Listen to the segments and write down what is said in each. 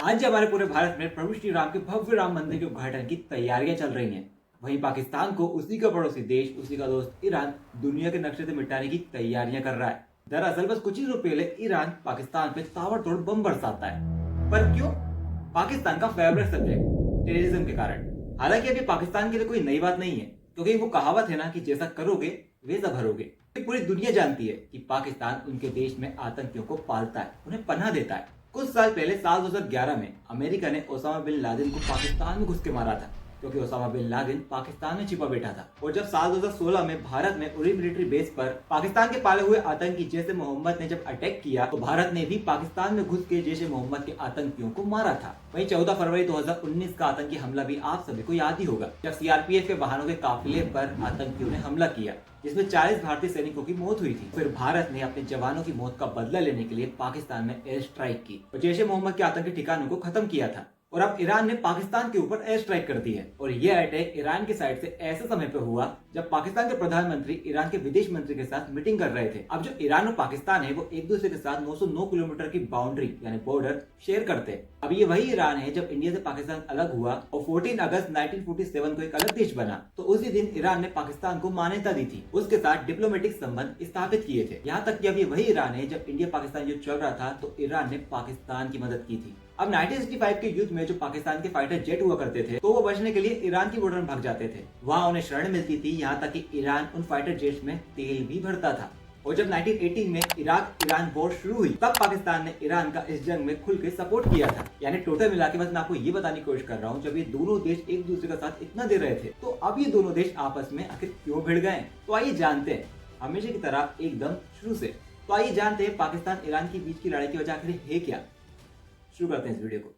आज जब हमारे पूरे भारत में प्रभु श्री राम के भव्य राम मंदिर के उद्घाटन की तैयारियां चल रही हैं, वहीं पाकिस्तान को उसी का पड़ोसी देश, उसी का दोस्त ईरान दुनिया के नक्शे से मिटाने की तैयारियां कर रहा है। दरअसल बस कुछ ही दिनों पहले ईरान पाकिस्तान पे ताबड़तोड़ बम बरसाता है। पर क्यों? पाकिस्तान का फेवरेट सब्जेक्ट, टेररिज्म के कारण। हालांकि अभी पाकिस्तान के लिए कोई नई बात नहीं है, क्योंकि वो कहावत है ना कि जैसा करोगे वैसा भरोगे। पूरी दुनिया जानती है कि पाकिस्तान उनके देश में आतंकियों को पालता है, उन्हें पनाह देता है। कुछ साल पहले साल 2011 में अमेरिका ने ओसामा बिन लादेन को पाकिस्तान में घुस के मारा था, क्योंकि ओसामा बिन लादेन पाकिस्तान में छिपा बैठा था। और जब साल 2016 में भारत में उरी मिलिट्री बेस पर पाकिस्तान के पाले हुए आतंकी जैश ए मोहम्मद ने जब अटैक किया, तो भारत ने भी पाकिस्तान में घुस के जैश ए मोहम्मद के आतंकियों को मारा था। वहीं 14 फरवरी 2019 का आतंकी हमला भी आप सभी को याद ही होगा, जब सीआरपीएफ के वाहनों के काफिले पर आतंकियों ने हमला किया, जिसमें 40 भारतीय सैनिकों की मौत हुई थी। फिर भारत ने अपने जवानों की मौत का बदला लेने के लिए पाकिस्तान में एयर स्ट्राइक की और जैश ए मोहम्मद के आतंकी ठिकानों को खत्म किया था। और अब ईरान ने पाकिस्तान के ऊपर एयर स्ट्राइक कर दी है। और यह अटैक ईरान की साइड से ऐसे समय पे हुआ जब पाकिस्तान के प्रधानमंत्री ईरान के विदेश मंत्री के साथ मीटिंग कर रहे थे। अब जो ईरान और पाकिस्तान है वो एक दूसरे के साथ 909 किलोमीटर की बाउंड्री यानी बॉर्डर शेयर करते हैं। अब ये वही ईरान है जब इंडिया से पाकिस्तान अलग हुआ और 14 अगस्त 1947 को एक अलग देश बना, तो उसी दिन ईरान ने पाकिस्तान को मान्यता दी थी, उसके साथ डिप्लोमेटिक संबंध स्थापित किए थे। यहाँ तक कि अब ये वही ईरान है जब इंडिया पाकिस्तान युद्ध चल रहा था तो ईरान ने पाकिस्तान की मदद की थी। अब 1965 के युद्ध में जो पाकिस्तान के फाइटर जेट हुआ करते थे, तो वो बचने के लिए ईरान की बॉर्डर में भाग जाते थे। वहाँ उन्हें शरण मिलती थी, यहाँ तक कि ईरान उन फाइटर जेट्स में तेल भी भरता था। और जब 1918 में इराक ईरान वॉर शुरू हुई, तब पाकिस्तान ने ईरान का इस जंग में खुल के सपोर्ट किया था। यानी टोटल मिला के बस मैं आपको ये बताने की कोशिश कर रहा हूँ, जब ये दोनों देश एक दूसरे का साथ इतना दे रहे थे, तो अब ये दोनों देश आपस में आखिर क्यों भिड़ गए? तो आइए जानते हैं, हमेशा की तरह एकदम शुरू से। तो आइए जानते हैं पाकिस्तान ईरान के बीच की लड़ाई की वजह आखिर है क्या। शुरू करते हैं इस वीडियो को।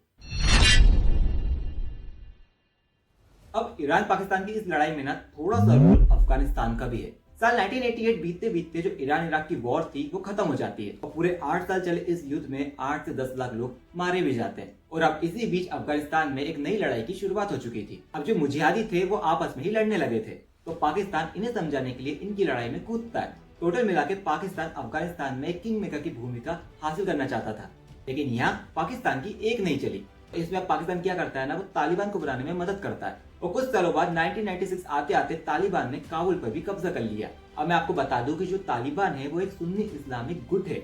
अब ईरान पाकिस्तान की इस लड़ाई में ना थोड़ा सा रोल अफगानिस्तान का भी है। साल 1988 बीतते बीतते जो ईरान इराक की वॉर थी वो खत्म हो जाती है और पूरे 8 साल चले इस युद्ध में 8 से 10 लाख लोग मारे भी जाते हैं। और अब इसी बीच अफगानिस्तान में एक नई लड़ाई की शुरुआत हो चुकी थी। अब जो मुजाहिदी थे वो आपस में ही लड़ने लगे थे, तो पाकिस्तान इन्हें समझाने के लिए इनकी लड़ाई में कूदता है। टोटल मिला के पाकिस्तान अफगानिस्तान में किंग मेकर की भूमिका हासिल करना चाहता था, लेकिन यहाँ पाकिस्तान की एक नहीं चली। इसमें अब पाकिस्तान क्या करता है ना, वो तालिबान को बनाने में मदद करता है। और कुछ सालों बाद 1996 आते आते तालिबान ने काबुल पर भी कब्जा कर लिया। अब मैं आपको बता दूं कि जो तालिबान है वो एक सुन्नी इस्लामिक गुट है।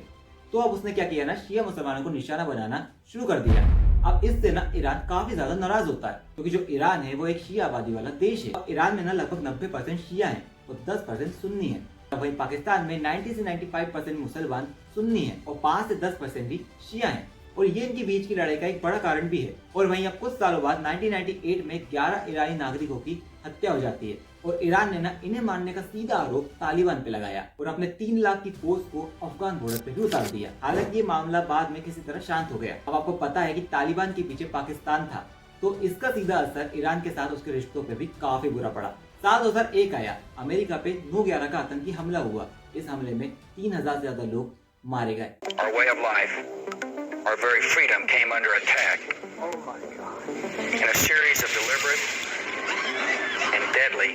तो अब उसने क्या किया ना, शिया मुसलमानों को निशाना बनाना शुरू कर दिया। अब इससे ना ईरान काफी ज्यादा नाराज होता है, क्योंकि जो ईरान है वो एक शिया आबादी वाला देश है। अब ईरान में ना लगभग 90% शिया है और 10% सुन्नी है। वहीं पाकिस्तान में 90 से 95% मुसलमान सुन्नी है और 5 से 10% भी शिया है। और ये इनके बीच की लड़ाई का एक बड़ा कारण भी है। और वहीं अब कुछ सालों बाद 1998 में 11 ईरानी नागरिकों की हत्या हो जाती है और ईरान ने ना इन्हें मारने का सीधा आरोप तालिबान पे लगाया और अपने 3 लाख की फोर्स को अफगान बॉर्डर पे भी उतार दिया। हालांकि ये मामला बाद में किसी तरह शांत हो गया। अब आपको पता है कि तालिबान के पीछे पाकिस्तान था, तो इसका सीधा असर ईरान के साथ उसके रिश्तों पे भी काफी बुरा पड़ा। साल 2001 आया, अमेरिका पे 9/11 का आतंकी हमला हुआ। इस हमले में 3000 से ज्यादा लोग मारे गए। Our very freedom came under attack in a series of deliberate and deadly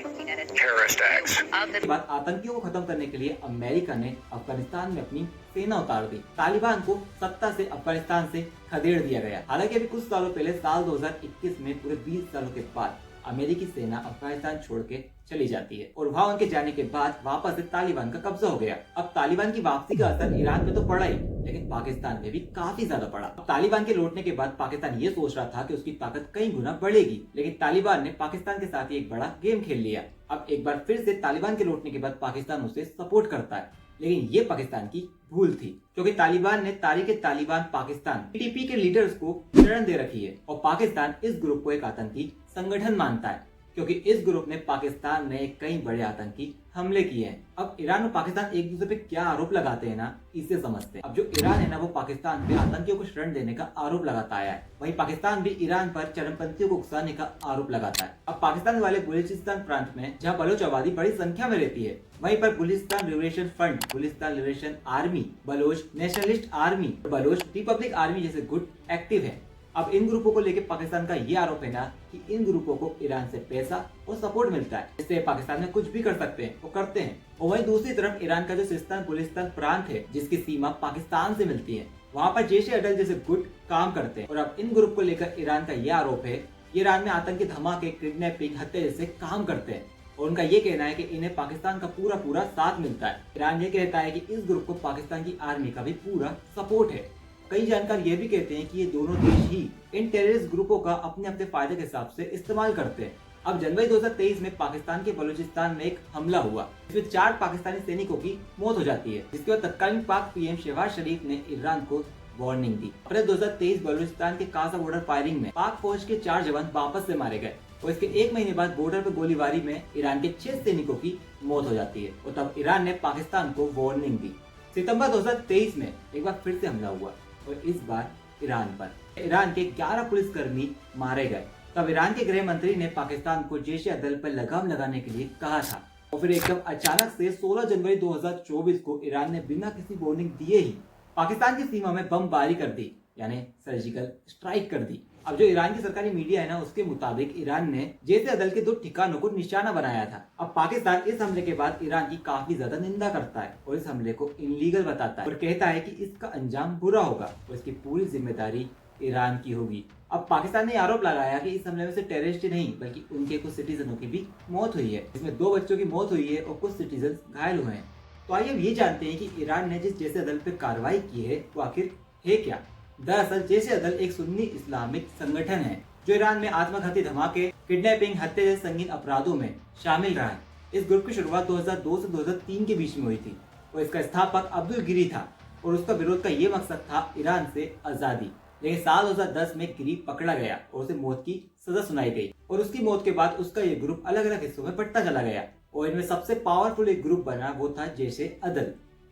terrorist acts. इसके बाद आतंकियों को खत्म करने के लिए अमेरिका ने अफगानिस्तान में अपनी सेना उतार दी। तालिबान को सत्ता से अफगानिस्तान से खदेड़ दिया गया। हालांकि अभी कुछ सालों पहले साल 2021 में पूरे 20 सालों के बाद अमेरिकी सेना अफगानिस्तान छोड़ के चली जाती है और वहाँ उनके जाने के बाद वापस से तालिबान का कब्जा हो गया। अब तालिबान की वापसी का असर ईरान पे तो पड़ा ही, लेकिन पाकिस्तान में भी काफी ज्यादा पड़ा। अब तालिबान के लौटने के बाद पाकिस्तान ये सोच रहा था कि उसकी ताकत कई गुना बढ़ेगी, लेकिन तालिबान ने पाकिस्तान के साथ ही एक बड़ा गेम खेल लिया। अब एक बार फिर से तालिबान के लौटने के बाद पाकिस्तान उसे सपोर्ट करता है, लेकिन ये पाकिस्तान की भूल थी, क्योंकि तालिबान ने तारिक-ए-तालिबान पाकिस्तान (टीटीपी) के लीडर्स को शरण दे रखी है और पाकिस्तान इस ग्रुप को एक आतंकी संगठन मानता है, क्योंकि इस ग्रुप ने पाकिस्तान में कई बड़े आतंकी हमले किए हैं। अब ईरान और पाकिस्तान एक दूसरे पे क्या आरोप लगाते हैं ना, इसे समझते हैं। अब जो ईरान है ना, वो पाकिस्तान पे आतंकियों को शरण देने का आरोप लगाता आया है। वहीं पाकिस्तान भी ईरान पर चरमपंथियों को उकसाने का आरोप लगाता है। अब पाकिस्तान वाले बलूचिस्तान प्रांत में, जहाँ बलोच आबादी बड़ी संख्या में रहती है, वहीं पर Balochistan liberation front, Balochistan liberation army, Baloch nationalist army, Baloch republic army जैसे गुट एक्टिव है। अब इन ग्रुपों को लेकर पाकिस्तान का ये आरोप है ना कि इन ग्रुपों को ईरान से पैसा और सपोर्ट मिलता है, इससे पाकिस्तान में कुछ भी कर सकते हैं, वो करते हैं। और वहीं दूसरी तरफ ईरान का जो सिस्तान बलूचिस्तान प्रांत है, जिसकी सीमा पाकिस्तान से मिलती है, वहाँ पर जैश ए अदल जैसे गुट काम करते हैं। और अब इन ग्रुप को लेकर ईरान का यह आरोप है कि ईरान में आतंकी धमाके, किडनैपिंग, हत्या जैसे काम करते हैं और उनका ये कहना है कि इन्हें पाकिस्तान का पूरा साथ मिलता है। ईरान ये कहता है कि इस ग्रुप को पाकिस्तान की आर्मी का भी पूरा सपोर्ट है। कई जानकार ये भी कहते हैं कि ये दोनों देश ही इन टेररिस्ट ग्रुपों का अपने अपने फायदे के हिसाब से इस्तेमाल करते हैं। अब जनवरी 2023 में पाकिस्तान के बलूचिस्तान में एक हमला हुआ, जिसमें 4 पाकिस्तानी सैनिकों की मौत हो जाती है, जिसके बाद तत्कालीन पाक पीएम शहबाज शरीफ ने ईरान को वार्निंग दी। अप्रैल 2023 बलूचिस्तान के कासा बॉर्डर फायरिंग में पाक फौज के 4 जवान वापस से मारे गए और इसके 1 महीने बाद बॉर्डर पर गोलीबारी में ईरान के 6 सैनिकों की मौत हो जाती है और तब ईरान ने पाकिस्तान को वार्निंग दी। सितंबर 2023 में एक बार फिर से हमला हुआ और इस बार ईरान पर। ईरान के 11 पुलिसकर्मी मारे गए। तब ईरान के गृह मंत्री ने पाकिस्तान को जैश ए अदल पर लगाम लगाने के लिए कहा था और फिर एकदम अचानक से 16 जनवरी 2024 को ईरान ने बिना किसी वार्निंग दिए ही पाकिस्तान की सीमा में बमबारी कर दी, यानी सर्जिकल स्ट्राइक कर दी। अब जो ईरान की सरकारी मीडिया है ना, उसके मुताबिक ईरान ने जैश ए अदल के 2 ठिकानों को निशाना बनाया था। अब पाकिस्तान इस हमले के बाद ईरान की काफी ज्यादा निंदा करता है और इस हमले को इनलीगल बताता है और कहता है कि इसका अंजाम बुरा होगा और इसकी पूरी जिम्मेदारी ईरान की होगी। अब पाकिस्तान ने आरोप लगाया कि इस हमले में से टेररिस्ट नहीं बल्कि उनके कुछ सिटीजनों की भी मौत हुई है, इसमें 2 बच्चों की मौत हुई है और कुछ सिटीजन घायल हुए हैं। तो आइए अब ये जानते हैं कि ईरान ने जिस जैश ए अदल पर कार्रवाई की है वो आखिर है क्या। दरअसल जैश ए अदल एक सुन्नी इस्लामिक संगठन है जो ईरान में आत्मघाती धमाके, किडनैपिंग, हत्या जैसे संगीन अपराधों में शामिल रहा है। इस ग्रुप की शुरुआत 2002 से 2003 के बीच में हुई थी और इसका स्थापक अब्दुल गिरी था और उसका विरोध का ये मकसद था ईरान से आजादी। लेकिन साल 2010 में गिरी पकड़ा गया और उसे मौत की सजा सुनाई गई और उसकी मौत के बाद उसका ये ग्रुप अलग अलग हिस्सों में बंटता चला गया और इनमें सबसे पावरफुल एक ग्रुप बना वो था जैश ए अदल,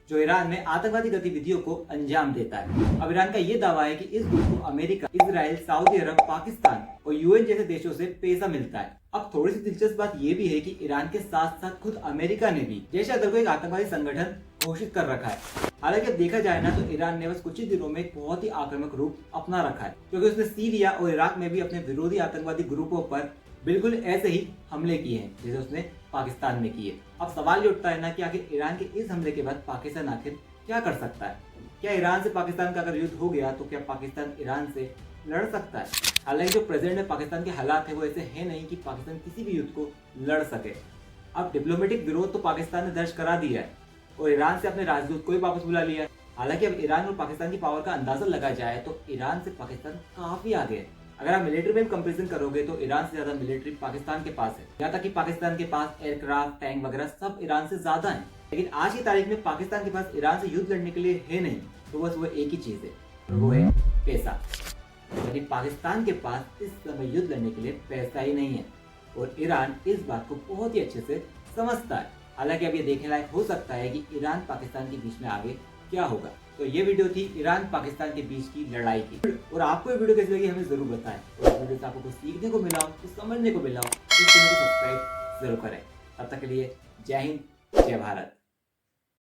जो ईरान में आतंकवादी गतिविधियों को अंजाम देता है। अब ईरान का ये दावा है कि इस ग्रुप को अमेरिका, इजराइल, सऊदी अरब, पाकिस्तान और यूएन जैसे देशों से पैसा मिलता है। अब थोड़ी सी दिलचस्प बात ये भी है कि ईरान के साथ साथ खुद अमेरिका ने भी जैश ए अदल को एक आतंकवादी संगठन घोषित कर रखा है। हालांकि अब देखा जाए ना तो ईरान ने बस कुछ ही दिनों में एक बहुत ही आक्रामक रूप अपना रखा है, क्योंकि उसने सीरिया और इराक में भी अपने विरोधी आतंकवादी ग्रुपों पर बिल्कुल ऐसे ही हमले किए हैं जैसे उसने पाकिस्तान में किए। अब सवाल ये उठता है ना कि आखिर ईरान के इस हमले के बाद पाकिस्तान आखिर क्या कर सकता है। क्या ईरान से पाकिस्तान का अगर युद्ध हो गया तो क्या पाकिस्तान ईरान से लड़ सकता है। हालांकि जो प्रेजेंट में पाकिस्तान के हालात है वो ऐसे है नहीं कि पाकिस्तान किसी भी युद्ध को लड़ सके। अब डिप्लोमेटिक विरोध तो पाकिस्तान ने दर्ज करा दिया है और ईरान से अपने राजदूत को भी वापस बुला लिया है। हालांकि अब ईरान और पाकिस्तान की पावर का अंदाजा लगा जाए तो ईरान से पाकिस्तान काफी आगे है। अगर आप मिलिट्री में कंपैरिजन करोगे तो ईरान से ज्यादा मिलिट्री पाकिस्तान के पास है। यहाँ तक कि पाकिस्तान के पास एयरक्राफ्ट, टैंक वगैरह सब ईरान से ज्यादा है। लेकिन आज की तारीख में पाकिस्तान के पास ईरान से युद्ध लड़ने के लिए है नहीं, तो बस वो एक ही चीज है और वो है पैसा। लेकिन पाकिस्तान के पास इस समय युद्ध लड़ने के लिए पैसा ही नहीं है और ईरान इस बात को बहुत ही अच्छे से समझता है। हालांकि अब ये देखने लायक हो सकता है कि ईरान पाकिस्तान के बीच में आगे क्या होगा। तो ये वीडियो थी ईरान पाकिस्तान के बीच की लड़ाई की और आपको ये वीडियो कैसी लगी हमें जरूर बताएं और इस वीडियो से आपको कुछ सीखने को मिला हो, कुछ समझने को मिला हो तो इस चैनल को सब्सक्राइब जरूर करें। तब तक के लिए जय हिंद, जय भारत।